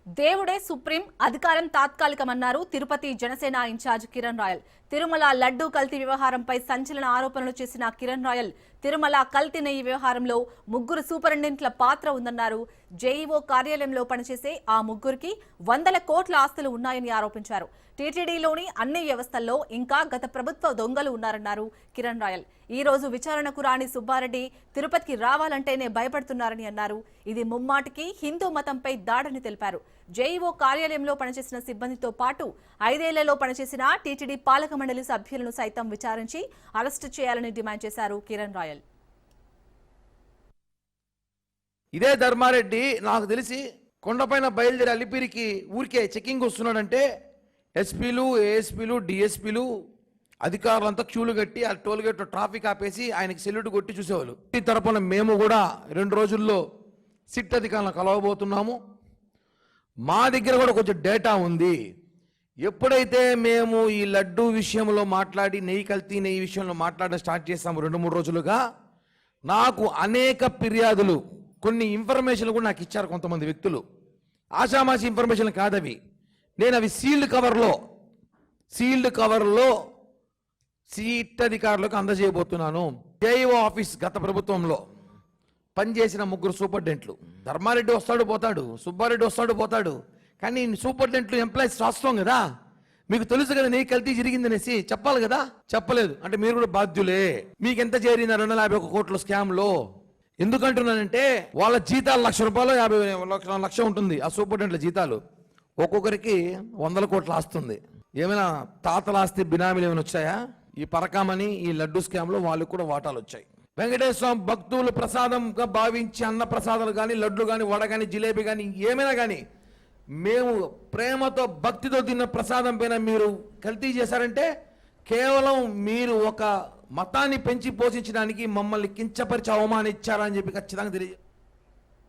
దేవుడే సుప్రీం, అధికారం తాత్కాలికమన్నారు Tirupati Janasena incharge Kiran royal. Tirumala laddu కల్తీ వ్యవహారంపై సంచలన ఆరోపణలు చేసిన కిరణ్ రాయల్ తిరుమల కల్తీ నెయ్యి వ్యవహారంలో ముగ్గురు సూపరింటెండెంట్ల పాత్ర ఉందన్నారు. జేఈఓ కార్యాలయంలో పనిచేసే ఆ ముగ్గురికి వందల కోట్ల ఆస్తులు ఉన్నాయని ఆరోపించారు. టీటీడీలోని అన్ని వ్యవస్థల్లో ఇంకా గత ప్రభుత్వ దొంగలు ఉన్నారన్నారు కిరణ్ రాయల్. ఈ రోజు విచారణకు రాని సుబ్బారెడ్డి తిరుపతికి రావాలంటేనే భయపడుతున్నారని అన్నారు. ఇది ముమ్మాటికి హిందూ మతంపై దాడని తెలిపారు. జేఈఓ కార్యాలయంలో పనిచేసిన సిబ్బందితో పాటు 5 ఏళ్లలో పనిచేసిన టీటీడీ పాలక మండలి సభ్యులను సైతం విచారించి అరెస్టు చేయాలని డిమాండ్ చేశారు కిరణ్ రాయల్. ఇదే ధర్మారెడ్డి నాకు తెలిసి కొండపైన బయలుదేరి అలిపిరికి ఊరికే చెకింగ్ వస్తున్నాడంటే ఎస్పీలు, ఏఎస్పీలు, డిఎస్పీలు అధికారులంతా క్యూలు కట్టి ఆ టోల్ గేట్ ట్రాఫిక్ ఆపేసి ఆయనకి సెల్యూట్ కొట్టి చూసేవాళ్ళు. ఈ తరపున మేము కూడా 2 రోజుల్లో సిట్ అధికారులను కలవబోతున్నాము. మా దగ్గర కూడా కొంచెం డేటా ఉంది. ఎప్పుడైతే మేము ఈ లడ్డూ విషయంలో మాట్లాడి నెయ్యి కల్తీ నెయ్యి విషయంలో మాట్లాడడం స్టార్ట్ చేస్తాము 2-3 రోజులుగా, నాకు అనేక ఫిర్యాదులు, కొన్ని ఇన్ఫర్మేషన్లు కూడా నాకు ఇచ్చారు కొంతమంది వ్యక్తులు. ఆషామాషి ఇన్ఫర్మేషన్ కాదవి. నేను అవి సీల్డ్ కవర్లో సీట్ అధికారులకు అందజేయబోతున్నాను. జేఈఓ ఆఫీస్ గత ప్రభుత్వంలో పనిచేసిన 3 సూపరింటెండెంట్లు, ధర్మారెడ్డి వస్తాడు పోతాడు, సుబ్బారెడ్డి వస్తాడు పోతాడు, కానీ సూపరింటెండెంట్లు ఎంప్లాయీస్ రాస్తాం కదా, మీకు తెలుసు కదా నెయ్యి కల్తీ జరిగిందనేసి చెప్పాలి కదా, చెప్పలేదు అంటే మీరు కూడా బాధ్యులే. మీకు ఎంత చేరిన 251 కోట్ల స్కామ్లో. ఎందుకంటున్నానంటే వాళ్ళ జీతాలు ₹1,00,000 లక్ష ఉంటుంది. ఆ సూపరింటెండెంట్ల జీతాలు ఒక్కొక్కరికి 100 కోట్ల ఆస్తుంది. ఏమైనా తాతల ఆస్తి బినామీలు ఏమైనా వచ్చాయా? ఈ పరకామని ఈ లడ్డు స్కామ్లో వాళ్ళకు కూడా వాటాలు వచ్చాయి. వెంకటేశ్వర స్వామి భక్తులు ప్రసాదంగా భావించి అన్న ప్రసాదాలు కానీ, లడ్లు కానీ, వడ కానీ, జిలేబీ కానీ, ఏమైనా కానీ మేము ప్రేమతో భక్తితో తిన్న ప్రసాదం పైన మీరు కల్తీ చేశారంటే కేవలం మీరు ఒక మతాన్ని పెంచి పోషించడానికి మమ్మల్ని కించపరిచి అవమానించారని చెప్పి ఖచ్చితంగా తెలియజేస్తాం.